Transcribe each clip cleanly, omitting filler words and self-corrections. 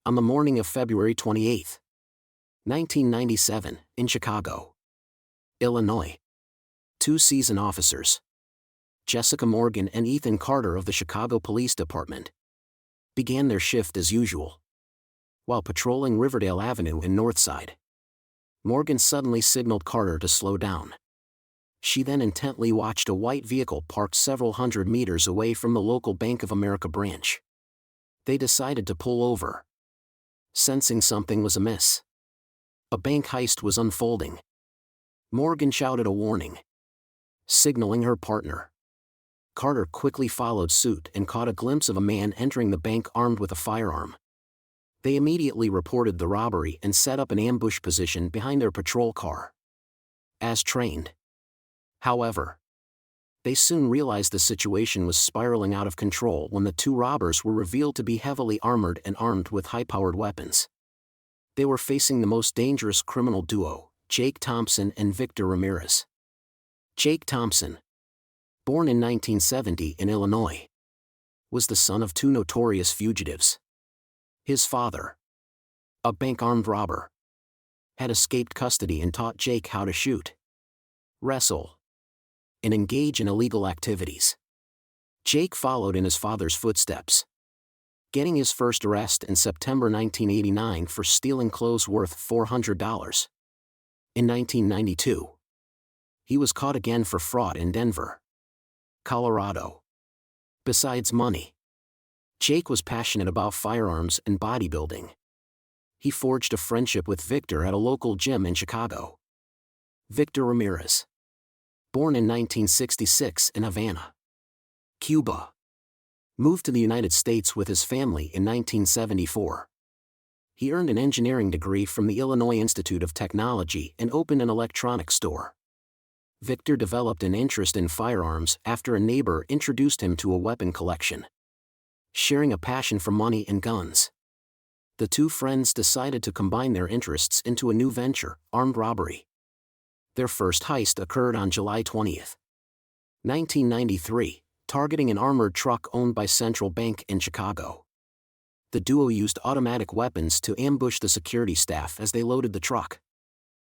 On the morning of February 28, 1997, in Chicago, Illinois, two seasoned officers, Jessica Morgan and Ethan Carter of the Chicago Police Department, began their shift as usual. While patrolling Riverdale Avenue in Northside, Morgan suddenly signaled Carter to slow down. She then intently watched a white vehicle parked several hundred meters away from the local Bank of America branch. They decided to pull over, sensing something was amiss. A bank heist was unfolding. Morgan shouted a warning, signaling her partner. Carter quickly followed suit and caught a glimpse of a man entering the bank armed with a firearm. They immediately reported the robbery and set up an ambush position behind their patrol car, as trained. However, they soon realized the situation was spiraling out of control when the two robbers were revealed to be heavily armored and armed with high-powered weapons. They were facing the most dangerous criminal duo, Jake Thompson and Victor Ramirez. Jake Thompson, born in 1970 in Illinois, was the son of two notorious fugitives. His father, a bank-armed robber, had escaped custody and taught Jake how to shoot, wrestle, and engage in illegal activities. Jake followed in his father's footsteps, getting his first arrest in September 1989 for stealing clothes worth $400. In 1992, he was caught again for fraud in Denver, Colorado. Besides money, Jake was passionate about firearms and bodybuilding. He forged a friendship with Victor at a local gym in Chicago. Victor Ramirez, born in 1966 in Havana, Cuba, moved to the United States with his family in 1974. He earned an engineering degree from the Illinois Institute of Technology and opened an electronics store. Victor developed an interest in firearms after a neighbor introduced him to a weapon collection. Sharing a passion for money and guns, the two friends decided to combine their interests into a new venture, armed robbery. Their first heist occurred on July 20, 1993, targeting an armored truck owned by Central Bank in Chicago. The duo used automatic weapons to ambush the security staff as they loaded the truck,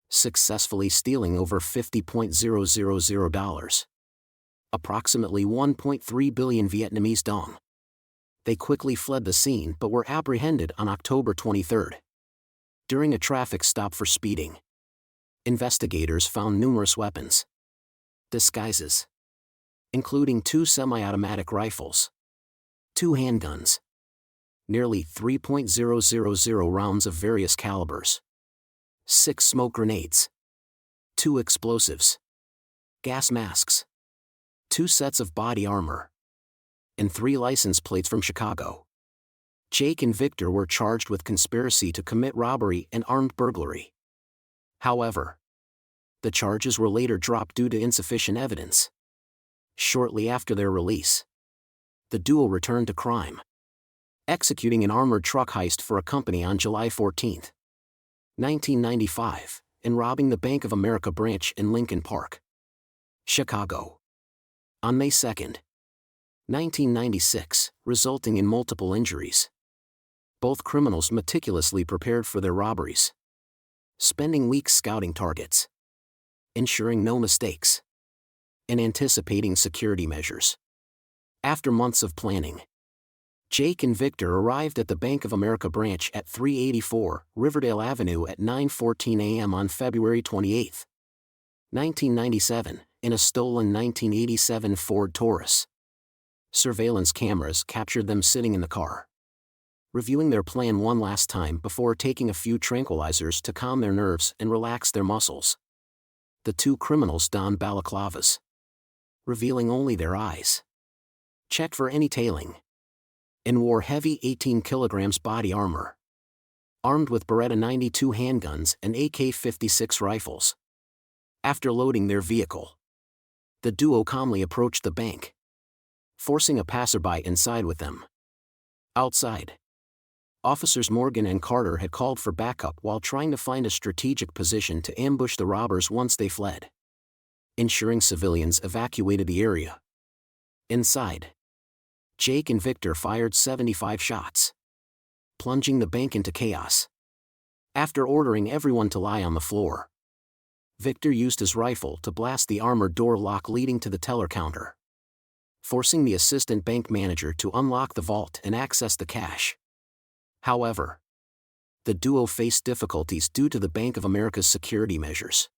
successfully stealing over $50,000, approximately 1.3 billion Vietnamese dong. They quickly fled the scene but were apprehended on October 23. During a traffic stop for speeding, investigators found numerous weapons, disguises, including two semi-automatic rifles, two handguns, nearly 3.000 rounds of various calibers, 6 smoke grenades, 2 explosives, gas masks, 2 sets of body armor, and 3 license plates from Chicago. Jake and Victor were charged with conspiracy to commit robbery and armed burglary. However, the charges were later dropped due to insufficient evidence. Shortly after their release, the duo returned to crime, executing an armored truck heist for a company on July 14, 1995, and robbing the Bank of America branch in Lincoln Park, Chicago, on May 2, 1996, resulting in multiple injuries. Both criminals meticulously prepared for their robberies, spending weeks scouting targets, ensuring no mistakes, and anticipating security measures. After months of planning, Jake and Victor arrived at the Bank of America branch at 384 Riverdale Avenue at 9:14 a.m. on February 28, 1997, in a stolen 1987 Ford Taurus. Surveillance cameras captured them sitting in the car, reviewing their plan one last time before taking a few tranquilizers to calm their nerves and relax their muscles. The two criminals donned balaclavas, revealing only their eyes, checked for any tailing, and wore heavy 18 kilograms body armor, armed with Beretta 92 handguns and AK-56 rifles. After loading their vehicle, the duo calmly approached the bank, forcing a passerby inside with them. Outside, Officers Morgan and Carter had called for backup while trying to find a strategic position to ambush the robbers once they fled, ensuring civilians evacuated the area. Inside, Jake and Victor fired 75 shots, plunging the bank into chaos. After ordering everyone to lie on the floor, Victor used his rifle to blast the armored door lock leading to the teller counter, forcing the assistant bank manager to unlock the vault and access the cash. However, the duo faced difficulties due to the Bank of America's security measures,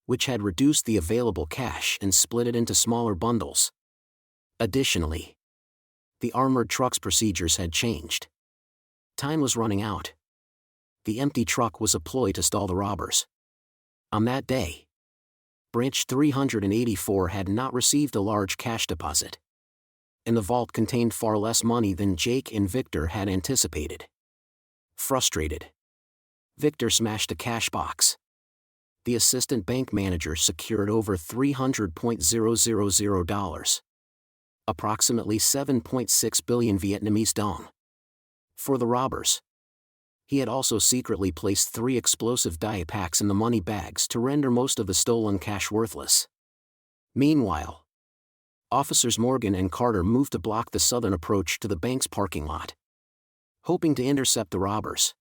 which had reduced the available cash and split it into smaller bundles. Additionally, the armored truck's procedures had changed. Time was running out. The empty truck was a ploy to stall the robbers. On that day, Branch 384 had not received a large cash deposit, and the vault contained far less money than Jake and Victor had anticipated. Frustrated, Victor smashed a cash box. The assistant bank manager secured over $300,000, approximately 7.6 billion Vietnamese dong, for the robbers. He had also secretly placed 3 explosive dye packs in the money bags to render most of the stolen cash worthless. Meanwhile, Officers Morgan and Carter moved to block the southern approach to the bank's parking lot, hoping to intercept the robbers.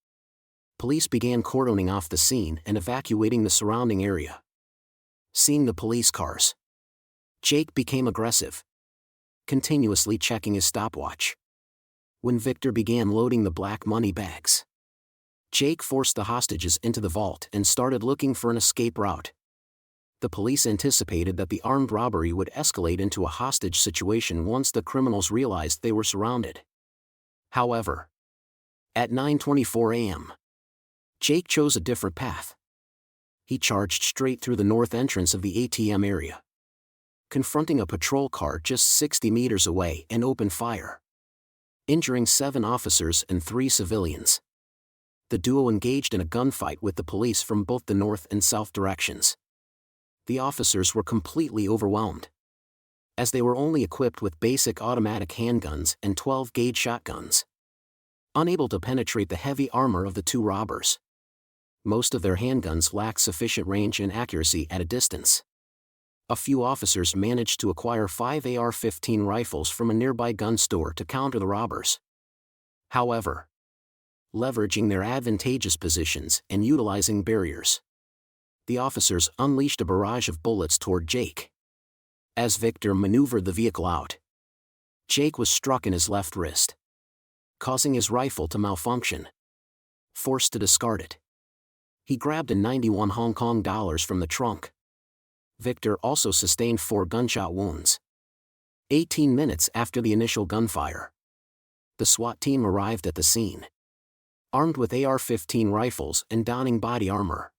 Police began cordoning off the scene and evacuating the surrounding area. Seeing the police cars, Jake became aggressive, continuously checking his stopwatch. When Victor began loading the black money bags, Jake forced the hostages into the vault and started looking for an escape route. The police anticipated that the armed robbery would escalate into a hostage situation once the criminals realized they were surrounded. However, at 9:24 a.m., Jake chose a different path. He charged straight through the north entrance of the ATM area, confronting a patrol car just 60 meters away and opened fire, injuring 7 officers and 3 civilians. The duo engaged in a gunfight with the police from both the north and south directions. The officers were completely overwhelmed, as they were only equipped with basic automatic handguns and 12-gauge shotguns, unable to penetrate the heavy armor of the 2 robbers. Most of their handguns lacked sufficient range and accuracy at a distance. A few officers managed to acquire 5 AR-15 rifles from a nearby gun store to counter the robbers. However, leveraging their advantageous positions and utilizing barriers, the officers unleashed a barrage of bullets toward Jake. As Victor maneuvered the vehicle out, Jake was struck in his left wrist, causing his rifle to malfunction. Forced to discard it, he grabbed a 91 Hong Kong dollars from the trunk. Victor also sustained 4 gunshot wounds. 18 minutes after the initial gunfire, the SWAT team arrived at the scene, armed with AR-15 rifles and donning body armor.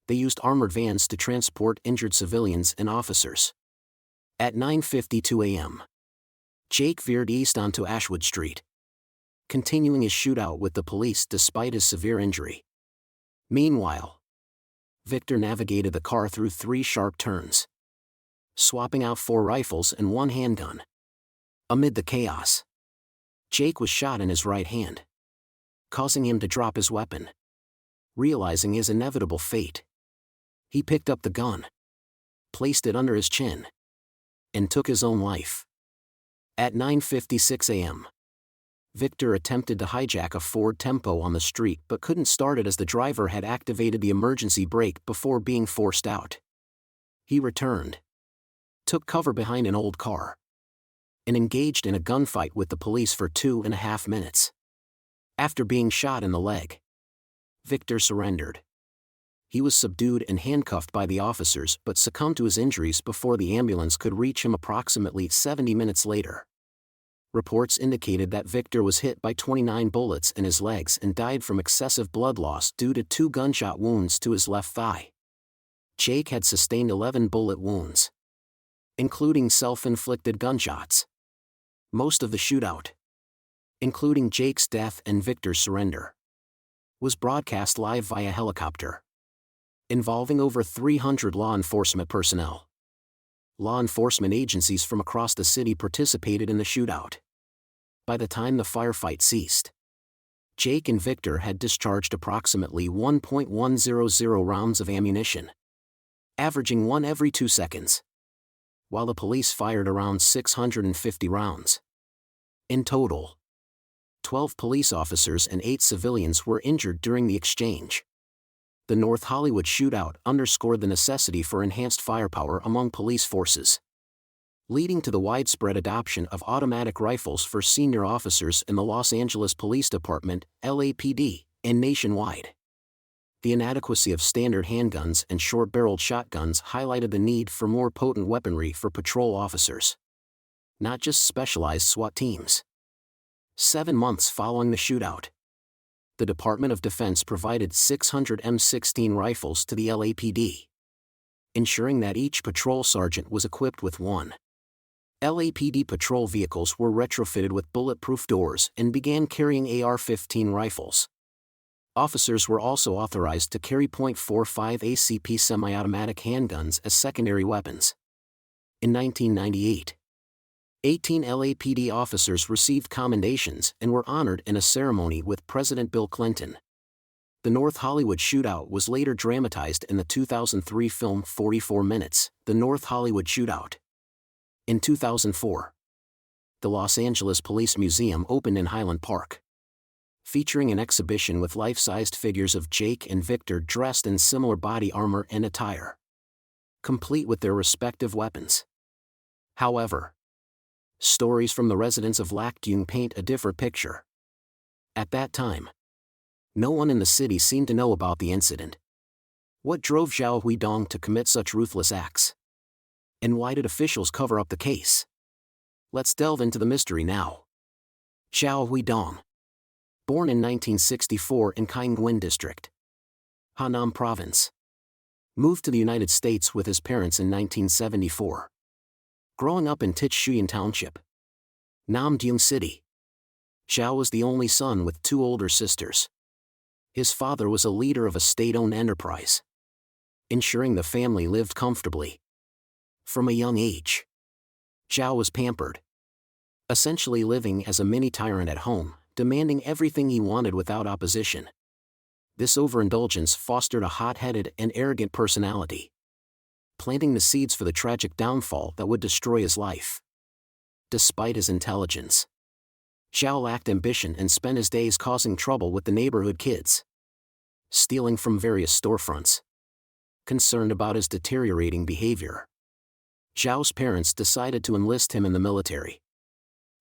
They used armored vans to transport injured civilians and officers. At 9:52 a.m., Jake veered east onto Ashwood Street, continuing his shootout with the police despite his severe injury. Meanwhile, Victor navigated the car through 3 sharp turns, swapping out 4 rifles and 1 handgun. Amid the chaos, Jake was shot in his right hand, causing him to drop his weapon. Realizing his inevitable fate, he picked up the gun, placed it under his chin, and took his own life. At 9:56 a.m., Victor attempted to hijack a Ford Tempo on the street but couldn't start it as the driver had activated the emergency brake before being forced out. He returned, took cover behind an old car, and engaged in a gunfight with the police for 2.5 minutes. After being shot in the leg, Victor surrendered. He was subdued and handcuffed by the officers but succumbed to his injuries before the ambulance could reach him approximately 70 minutes later. Reports indicated that Victor was hit by 29 bullets in his legs and died from excessive blood loss due to 2 gunshot wounds to his left thigh. Jake had sustained 11 bullet wounds, including self-inflicted gunshots. Most of the shootout, including Jake's death and Victor's surrender, was broadcast live via helicopter, involving over 300 law enforcement personnel. Law enforcement agencies from across the city participated in the shootout. By the time the firefight ceased, Jake and Victor had discharged approximately 1.100 rounds of ammunition, averaging 1 every 2 seconds, while the police fired around 650 rounds. In total, 12 police officers and 8 civilians were injured during the exchange. The North Hollywood shootout underscored the necessity for enhanced firepower among police forces, leading to the widespread adoption of automatic rifles for senior officers in the Los Angeles Police Department, LAPD, and nationwide. The inadequacy of standard handguns and short-barreled shotguns highlighted the need for more potent weaponry for patrol officers, not just specialized SWAT teams. 7 months following the shootout, the Department of Defense provided 600 M16 rifles to the LAPD, ensuring that each patrol sergeant was equipped with one. LAPD patrol vehicles were retrofitted with bulletproof doors and began carrying AR-15 rifles. Officers were also authorized to carry .45 ACP semi-automatic handguns as secondary weapons. In 1998, 18 LAPD officers received commendations and were honored in a ceremony with President Bill Clinton. The North Hollywood shootout was later dramatized in the 2003 film 44 Minutes, The North Hollywood Shootout. In 2004, the Los Angeles Police Museum opened in Highland Park, featuring an exhibition with life-sized figures of Jake and Victor dressed in similar body armor and attire, complete with their respective weapons. However, stories from the residents of Lackawanna paint a different picture. At that time, no one in the city seemed to know about the incident. What drove Zhao Huidong to commit such ruthless acts? And why did officials cover up the case? Let's delve into the mystery now. Zhao Huidong, born in 1964 in Khai Nguyen District, Hanam Province, moved to the United States with his parents in 1974. Growing up in Tich Shuyan Township, Nam Dung City, Zhao was the only son with 2 older sisters. His father was a leader of a state-owned enterprise, ensuring the family lived comfortably. From a young age, Zhao was pampered, essentially living as a mini-tyrant at home, demanding everything he wanted without opposition. This overindulgence fostered a hot-headed and arrogant personality, planting the seeds for the tragic downfall that would destroy his life. Despite his intelligence, Zhao lacked ambition and spent his days causing trouble with the neighborhood kids, stealing from various storefronts. Concerned about his deteriorating behavior, Zhao's parents decided to enlist him in the military,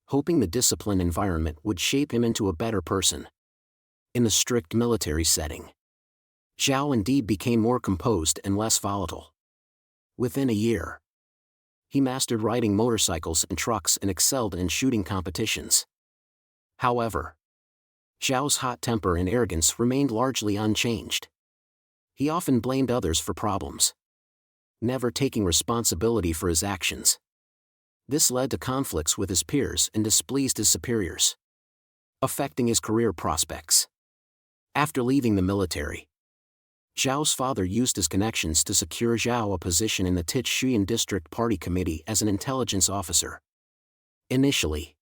hoping the disciplined environment would shape him into a better person. In the strict military setting, Zhao indeed became more composed and less volatile. Within a year, he mastered riding motorcycles and trucks and excelled in shooting competitions. However, Zhao's hot temper and arrogance remained largely unchanged. He often blamed others for problems, never taking responsibility for his actions. This led to conflicts with his peers and displeased his superiors, affecting his career prospects. After leaving the military, Zhao's father used his connections to secure Zhao a position in the Tich Shuyan District Party Committee as an intelligence officer. Initially,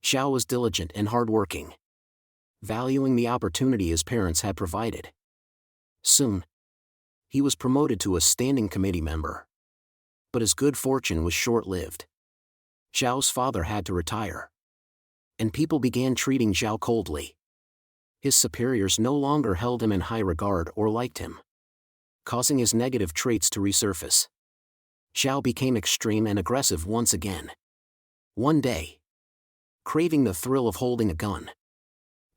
Zhao was diligent and hardworking, valuing the opportunity his parents had provided. Soon, he was promoted to a standing committee member. But his good fortune was short-lived. Zhao's father had to retire, and people began treating Zhao coldly. His superiors no longer held him in high regard or liked him, causing his negative traits to resurface. Zhao became extreme and aggressive once again. One day, craving the thrill of holding a gun,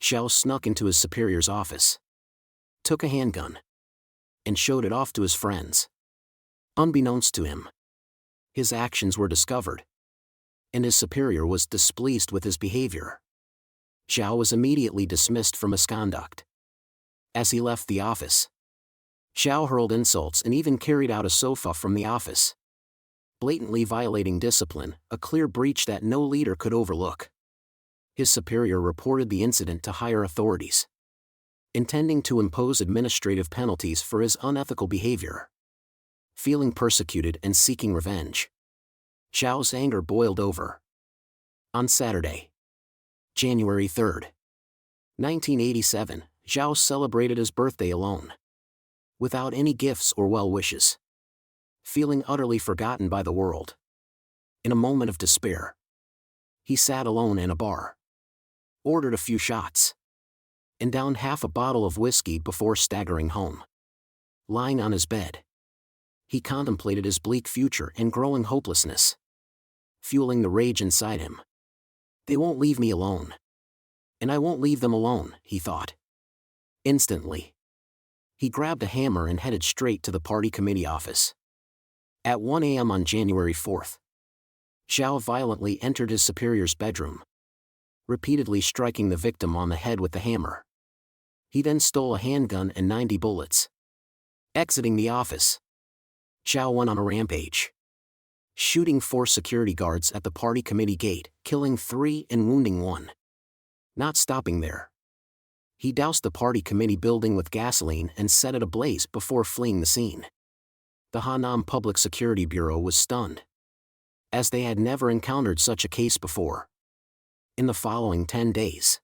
Zhao snuck into his superior's office, took a handgun, and showed it off to his friends. Unbeknownst to him, his actions were discovered, and his superior was displeased with his behavior. Zhao was immediately dismissed for misconduct. As he left the office, Zhao hurled insults and even carried out a sofa from the office, blatantly violating discipline, a clear breach that no leader could overlook. His superior reported the incident to higher authorities, intending to impose administrative penalties for his unethical behavior. Feeling persecuted and seeking revenge, Zhao's anger boiled over. On Saturday, January 3, 1987, Zhao celebrated his birthday alone, without any gifts or well wishes, feeling utterly forgotten by the world. In a moment of despair, he sat alone in a bar, ordered a few shots, and downed half a bottle of whiskey before staggering home. Lying on his bed, he contemplated his bleak future and growing hopelessness, fueling the rage inside him. They won't leave me alone. And I won't leave them alone, he thought. Instantly, he grabbed a hammer and headed straight to the party committee office. At 1 a.m. on January 4th, Zhao violently entered his superior's bedroom, repeatedly striking the victim on the head with the hammer. He then stole a handgun and 90 bullets. Exiting the office, Zhao went on a rampage, shooting 4 security guards at the party committee gate, killing 3 and wounding 1. Not stopping there, he doused the party committee building with gasoline and set it ablaze before fleeing the scene. The Hanam Public Security Bureau was stunned, as they had never encountered such a case before. In the following 10 days,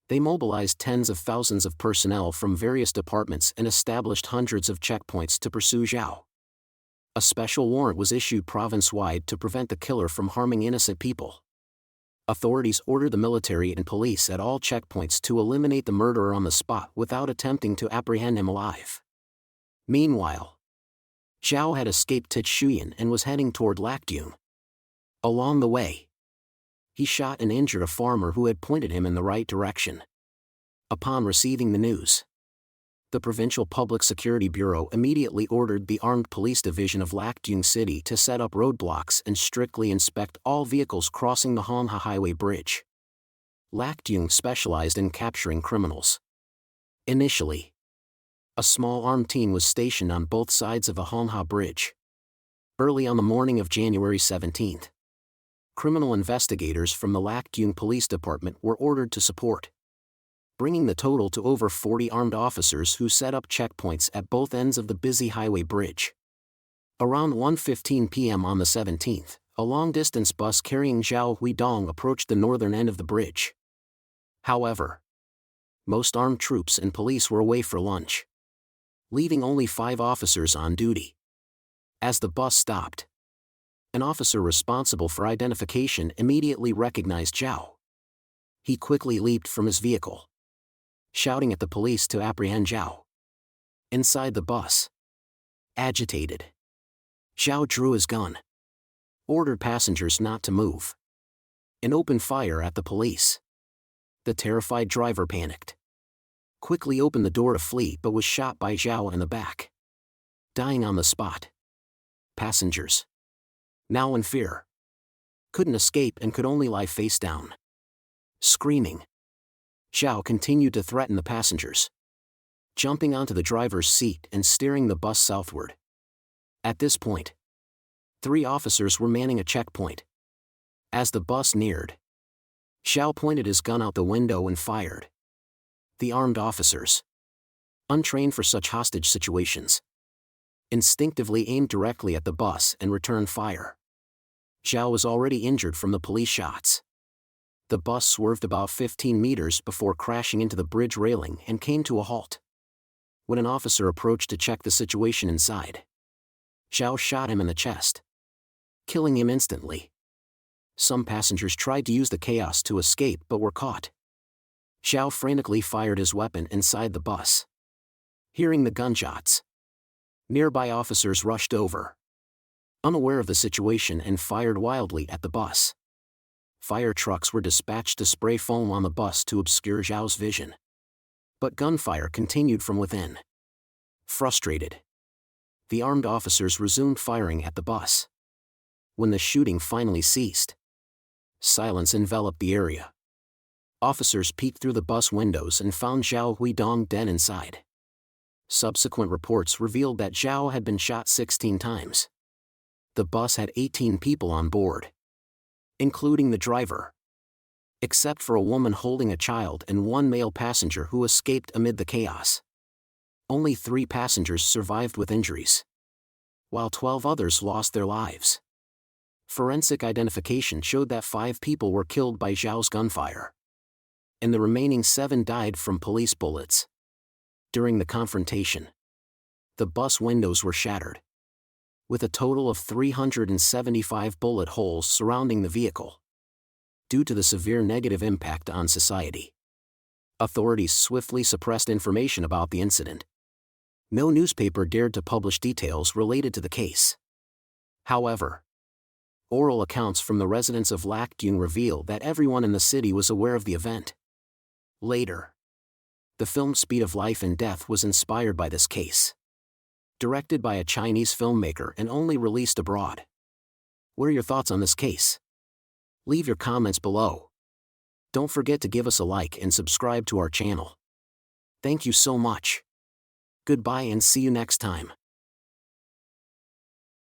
they mobilized tens of thousands of personnel from various departments and established hundreds of checkpoints to pursue Zhao. A special warrant was issued province-wide to prevent the killer from harming innocent people. Authorities ordered the military and police at all checkpoints to eliminate the murderer on the spot without attempting to apprehend him alive. Meanwhile, Zhao had escaped Tichuyan and was heading toward Lakdyung. Along the way, he shot and injured a farmer who had pointed him in the right direction. Upon receiving the news, the Provincial Public Security Bureau immediately ordered the Armed Police Division of Lakdyung City to set up roadblocks and strictly inspect all vehicles crossing the Hanha Highway Bridge. Lakdyung specialized in capturing criminals. Initially, a small armed team was stationed on both sides of the Hanha Bridge. Early on the morning of January 17th, criminal investigators from the Lakdyung Police Department were ordered to support, bringing the total to over 40 armed officers who set up checkpoints at both ends of the busy highway bridge. Around 1:15 p.m. on the 17th, a long-distance bus carrying Zhao Huidong approached the northern end of the bridge. However, most armed troops and police were away for lunch, leaving only 5 officers on duty. As the bus stopped, an officer responsible for identification immediately recognized Zhao. He quickly leaped from his vehicle, shouting at the police to apprehend Zhao. Inside the bus, agitated, Zhao drew his gun, ordered passengers not to move, and opened fire at the police. The terrified driver panicked, quickly opened the door to flee but was shot by Zhao in the back, dying on the spot. Passengers, now in fear, couldn't escape and could only lie face down. Screaming, Zhao continued to threaten the passengers, jumping onto the driver's seat and steering the bus southward. At this point, 3 officers were manning a checkpoint. As the bus neared, Zhao pointed his gun out the window and fired. The armed officers, untrained for such hostage situations, instinctively aimed directly at the bus and returned fire. Zhao was already injured from the police shots. The bus swerved about 15 meters before crashing into the bridge railing and came to a halt. When an officer approached to check the situation inside, Zhao shot him in the chest, killing him instantly. Some passengers tried to use the chaos to escape but were caught. Zhao frantically fired his weapon inside the bus. Hearing the gunshots, nearby officers rushed over, unaware of the situation, and fired wildly at the bus. Fire trucks were dispatched to spray foam on the bus to obscure Zhao's vision. But gunfire continued from within. Frustrated, the armed officers resumed firing at the bus. When the shooting finally ceased, silence enveloped the area. Officers peeked through the bus windows and found Zhao Huidong dead inside. Subsequent reports revealed that Zhao had been shot 16 times. The bus had 18 people on board, including the driver, except for a woman holding a child and 1 male passenger who escaped amid the chaos. Only 3 passengers survived with injuries, while 12 others lost their lives. Forensic identification showed that 5 people were killed by Zhao's gunfire, and the remaining 7 died from police bullets. During the confrontation, the bus windows were shattered, with a total of 375 bullet holes surrounding the vehicle. due to the severe negative impact on society. Authorities swiftly suppressed information about the incident. No newspaper dared to publish details related to the case. However, oral accounts from the residents of Lakdyung reveal that everyone in the city was aware of the event. Later, the film Speed of Life and Death was inspired by this case. Directed by a Chinese filmmaker and only released abroad. What are your thoughts on this case? Leave your comments below. Don't forget to give us a like and subscribe to our channel. Thank you so much. Goodbye and see you next time.